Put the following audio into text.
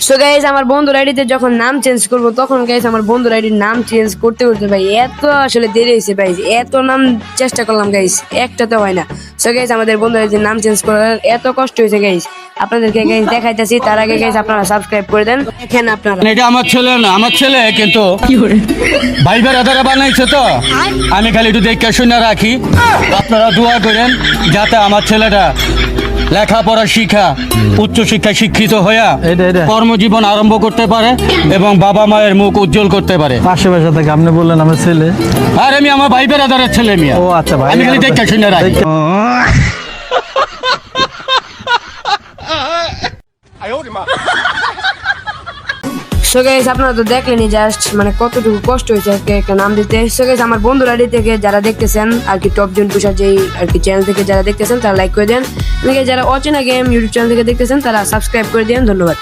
So guys আমার বন্ধুর আইডিতে যখন নাম চেঞ্জ করব তখন গাইস আমার বন্ধুর আইডির নাম চেঞ্জ করতে করতে ভাই এত আসলে দেরি হয়েছে ভাই, এত নাম চেষ্টা করলাম গাইস, একটা তো হয় না। সো গাইস আমাদের বন্ধুর আইডির নাম চেঞ্জ করার এত কষ্ট হয়েছে গাইস, আপনাদেরকে গাইস দেখাইতেছি। তার আগে গাইস আপনারা সাবস্ক্রাইব করে দেন। দেখেন আপনারা, এটা আমার ছেলে না, আমার ছেলে কিন্তু ভাই বেড়াদারা বানাইছে, তো আমি খালি একটু দেখে শুনে রাখি। আপনারা দোয়া করেন যাতে আমার ছেলেটা লেখাপড়া শিখা উচ্চ শিক্ষায় শিক্ষিত হইয়া কর্মজীবন আরম্ভ করতে পারে এবং বাবা মায়ের মুখ উজ্জ্বল করতে পারে। পাশে পাশে থেকে আপনি বললেন আমার ছেলে, আর আমি আমার ভাই বেড়াদারের ছেলে মিয়া। ও আচ্ছা ভাই, আমি খালি দেখে শুনে রাখি। সো গাইস আপনারা তো দেখলেনই জাস্ট মানে কতটুকু কষ্ট হয়েছে আজকে একটা নাম দিতে। সো গাইস আমার বন্ধুর আইডি থেকে যারা দেখতেছেন আর কি, টপ জন পুষার যেই আর কি চ্যানেল থেকে যারা দেখতেছেন তারা লাইক করে দেন, যারা অচেনা গেম ইউটিউব চ্যানেল থেকে দেখতেছেন তারা সাবস্ক্রাইব করে দেন। ধন্যবাদ।